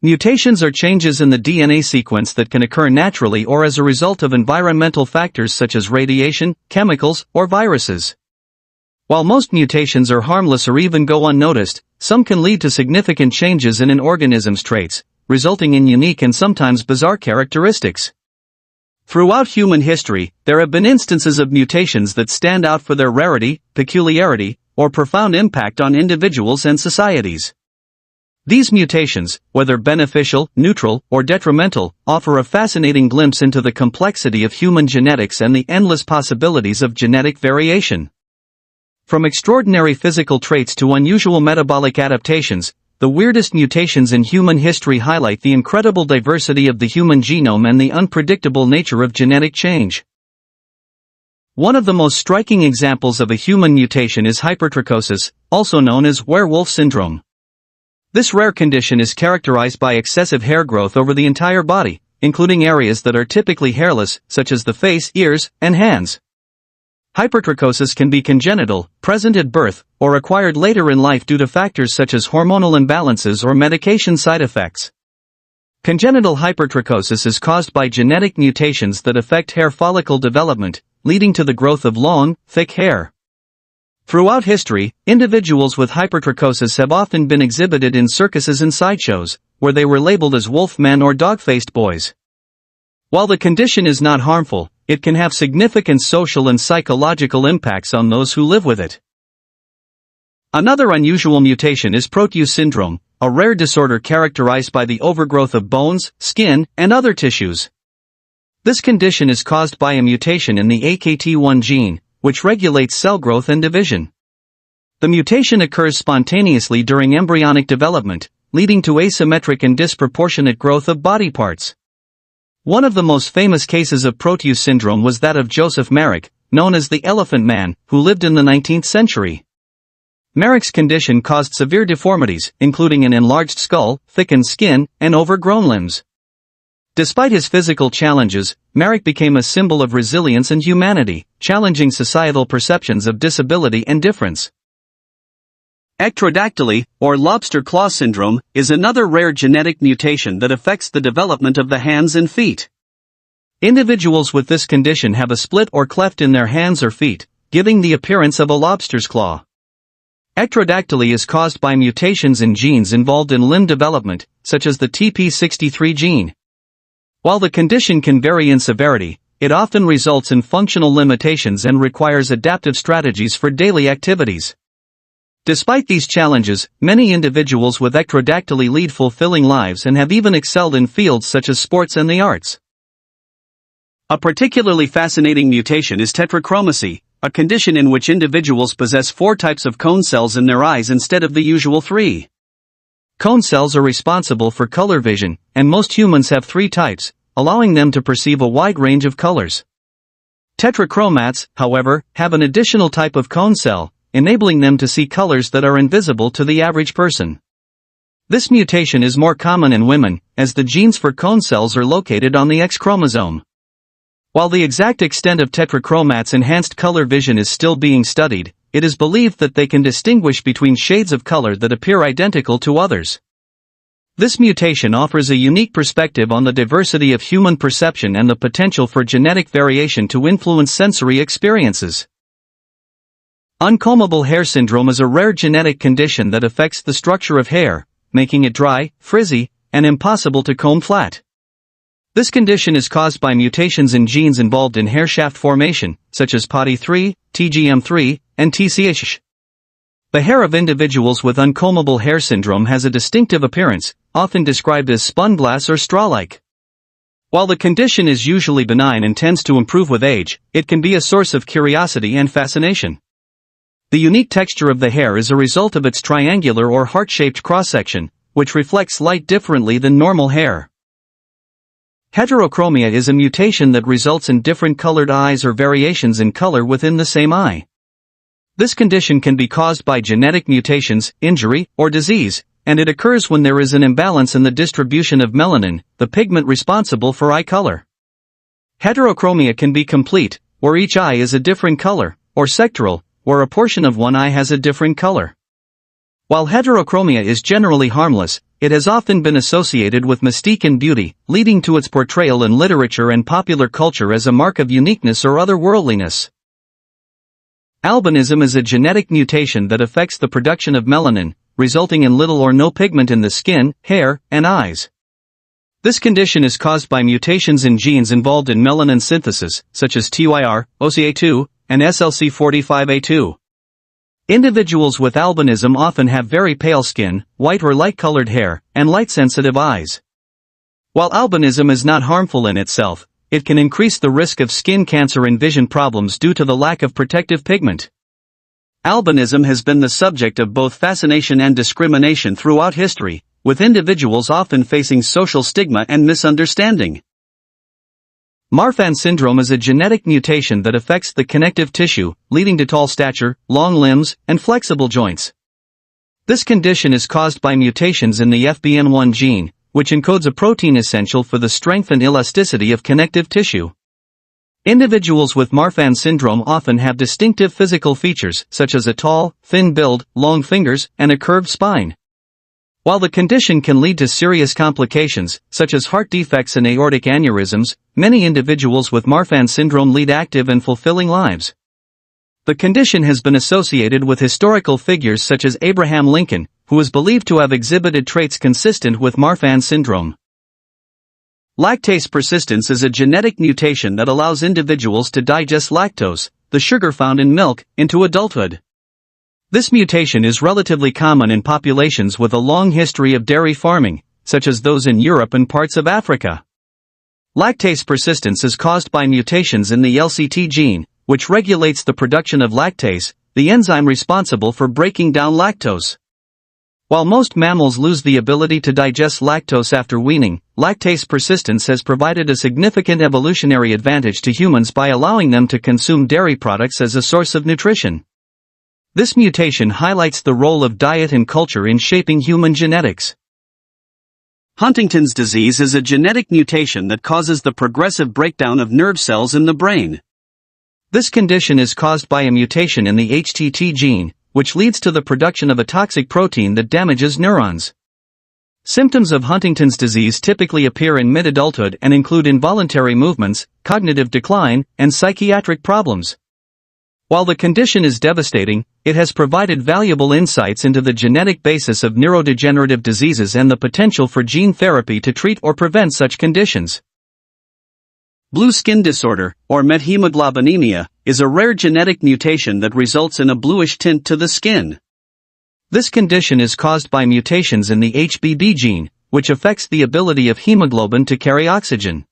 Mutations are changes in the DNA sequence that can occur naturally or as a result of environmental factors such as radiation, chemicals, or viruses. While most mutations are harmless or even go unnoticed, some can lead to significant changes in an organism's traits, resulting in unique and sometimes bizarre characteristics. Throughout human history, there have been instances of mutations that stand out for their rarity, peculiarity, or profound impact on individuals and societies. These mutations, whether beneficial, neutral, or detrimental, offer a fascinating glimpse into the complexity of human genetics and the endless possibilities of genetic variation. From extraordinary physical traits to unusual metabolic adaptations, the weirdest mutations in human history highlight the incredible diversity of the human genome and the unpredictable nature of genetic change. One of the most striking examples of a human mutation is hypertrichosis, also known as werewolf syndrome. This rare condition is characterized by excessive hair growth over the entire body, including areas that are typically hairless, such as the face, ears, and hands. Hypertrichosis can be congenital, present at birth, or acquired later in life due to factors such as hormonal imbalances or medication side effects. Congenital hypertrichosis is caused by genetic mutations that affect hair follicle development, leading to the growth of long, thick hair. Throughout history, individuals with hypertrichosis have often been exhibited in circuses and sideshows, where they were labeled as wolf men or dog-faced boys. While the condition is not harmful, it can have significant social and psychological impacts on those who live with it. Another unusual mutation is Proteus syndrome, a rare disorder characterized by the overgrowth of bones, skin, and other tissues. This condition is caused by a mutation in the AKT1 gene, which regulates cell growth and division. The mutation occurs spontaneously during embryonic development, leading to asymmetric and disproportionate growth of body parts. One of the most famous cases of Proteus syndrome was that of Joseph Merrick, known as the Elephant Man, who lived in the 19th century. Merrick's condition caused severe deformities, including an enlarged skull, thickened skin, and overgrown limbs. Despite his physical challenges, Merrick became a symbol of resilience and humanity, challenging societal perceptions of disability and difference. Ectrodactyly, or lobster claw syndrome, is another rare genetic mutation that affects the development of the hands and feet. Individuals with this condition have a split or cleft in their hands or feet, giving the appearance of a lobster's claw. Ectrodactyly is caused by mutations in genes involved in limb development, such as the TP63 gene. While the condition can vary in severity, it often results in functional limitations and requires adaptive strategies for daily activities. Despite these challenges, many individuals with ectrodactyly lead fulfilling lives and have even excelled in fields such as sports and the arts. A particularly fascinating mutation is tetrachromacy, a condition in which individuals possess 4 types of cone cells in their eyes instead of the usual 3. Cone cells are responsible for color vision, and most humans have 3 types, allowing them to perceive a wide range of colors. Tetrachromats, however, have an additional type of cone cell, enabling them to see colors that are invisible to the average person. This mutation is more common in women, as the genes for cone cells are located on the X chromosome. While the exact extent of tetrachromats' enhanced color vision is still being studied, it is believed that they can distinguish between shades of color that appear identical to others. This mutation offers a unique perspective on the diversity of human perception and the potential for genetic variation to influence sensory experiences. Uncombable hair syndrome is a rare genetic condition that affects the structure of hair, making it dry, frizzy, and impossible to comb flat. This condition is caused by mutations in genes involved in hair shaft formation, such as POD3, TGM3, and TCH. The hair of individuals with uncombable hair syndrome has a distinctive appearance, often described as spun glass or straw-like. While the condition is usually benign and tends to improve with age, it can be a source of curiosity and fascination. The unique texture of the hair is a result of its triangular or heart-shaped cross-section, which reflects light differently than normal hair. Heterochromia is a mutation that results in different colored eyes or variations in color within the same eye. This condition can be caused by genetic mutations, injury, or disease, and it occurs when there is an imbalance in the distribution of melanin, the pigment responsible for eye color. Heterochromia can be complete, where each eye is a different color, or sectoral, where a portion of one eye has a different color. While heterochromia is generally harmless, it has often been associated with mystique and beauty, leading to its portrayal in literature and popular culture as a mark of uniqueness or otherworldliness. Albinism is a genetic mutation that affects the production of melanin, resulting in little or no pigment in the skin, hair, and eyes. This condition is caused by mutations in genes involved in melanin synthesis, such as TYR, OCA2, and SLC45A2. Individuals with albinism often have very pale skin, white or light-colored hair, and light-sensitive eyes. While albinism is not harmful in itself, it can increase the risk of skin cancer and vision problems due to the lack of protective pigment. Albinism has been the subject of both fascination and discrimination throughout history, with individuals often facing social stigma and misunderstanding. Marfan syndrome is a genetic mutation that affects the connective tissue, leading to tall stature, long limbs, and flexible joints. This condition is caused by mutations in the FBN1 gene, which encodes a protein essential for the strength and elasticity of connective tissue. Individuals with Marfan syndrome often have distinctive physical features, such as a tall, thin build, long fingers, and a curved spine. While the condition can lead to serious complications, such as heart defects and aortic aneurysms, many individuals with Marfan syndrome lead active and fulfilling lives. The condition has been associated with historical figures such as Abraham Lincoln, who is believed to have exhibited traits consistent with Marfan syndrome. Lactase persistence is a genetic mutation that allows individuals to digest lactose, the sugar found in milk, into adulthood. This mutation is relatively common in populations with a long history of dairy farming, such as those in Europe and parts of Africa. Lactase persistence is caused by mutations in the LCT gene, which regulates the production of lactase, the enzyme responsible for breaking down lactose. While most mammals lose the ability to digest lactose after weaning, lactase persistence has provided a significant evolutionary advantage to humans by allowing them to consume dairy products as a source of nutrition. This mutation highlights the role of diet and culture in shaping human genetics. Huntington's disease is a genetic mutation that causes the progressive breakdown of nerve cells in the brain. This condition is caused by a mutation in the HTT gene, which leads to the production of a toxic protein that damages neurons. Symptoms of Huntington's disease typically appear in mid-adulthood and include involuntary movements, cognitive decline, and psychiatric problems. While the condition is devastating, it has provided valuable insights into the genetic basis of neurodegenerative diseases and the potential for gene therapy to treat or prevent such conditions. Blue skin disorder, or methemoglobinemia, is a rare genetic mutation that results in a bluish tint to the skin. This condition is caused by mutations in the HBB gene, which affects the ability of hemoglobin to carry oxygen.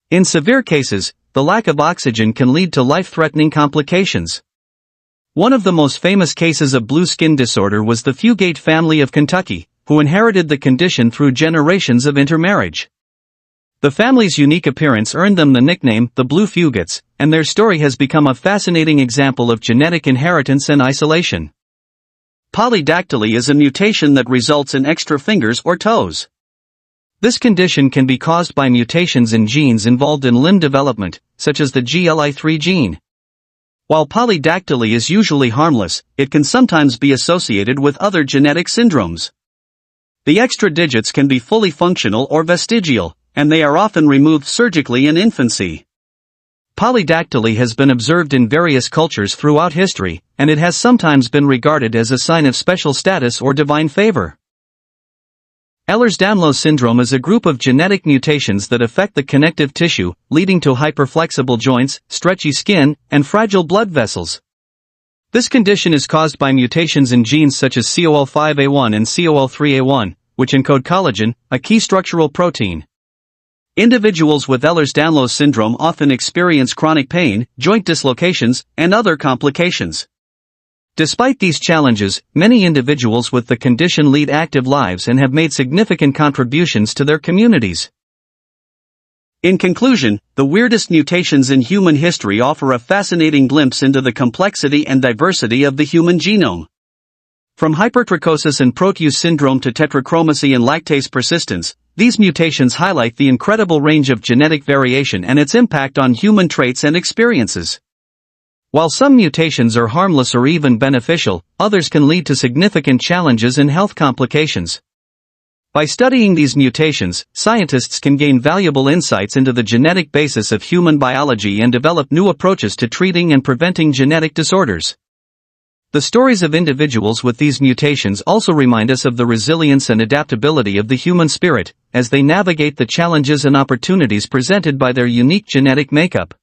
In severe cases, the lack of oxygen can lead to life-threatening complications. One of the most famous cases of blue skin disorder was the Fugate family of Kentucky, who inherited the condition through generations of intermarriage. The family's unique appearance earned them the nickname, the Blue Fugates, and their story has become a fascinating example of genetic inheritance and isolation. Polydactyly is a mutation that results in extra fingers or toes. This condition can be caused by mutations in genes involved in limb development, such as the GLI3 gene. While polydactyly is usually harmless, it can sometimes be associated with other genetic syndromes. The extra digits can be fully functional or vestigial, and they are often removed surgically in infancy. Polydactyly has been observed in various cultures throughout history, and it has sometimes been regarded as a sign of special status or divine favor. Ehlers-Danlos syndrome is a group of genetic mutations that affect the connective tissue, leading to hyperflexible joints, stretchy skin, and fragile blood vessels. This condition is caused by mutations in genes such as COL5A1 and COL3A1, which encode collagen, a key structural protein. Individuals with Ehlers-Danlos syndrome often experience chronic pain, joint dislocations, and other complications. Despite these challenges, many individuals with the condition lead active lives and have made significant contributions to their communities. In conclusion, the weirdest mutations in human history offer a fascinating glimpse into the complexity and diversity of the human genome. From hypertrichosis and Proteus syndrome to tetrachromacy and lactase persistence, these mutations highlight the incredible range of genetic variation and its impact on human traits and experiences. While some mutations are harmless or even beneficial, others can lead to significant challenges and health complications. By studying these mutations, scientists can gain valuable insights into the genetic basis of human biology and develop new approaches to treating and preventing genetic disorders. The stories of individuals with these mutations also remind us of the resilience and adaptability of the human spirit, as they navigate the challenges and opportunities presented by their unique genetic makeup.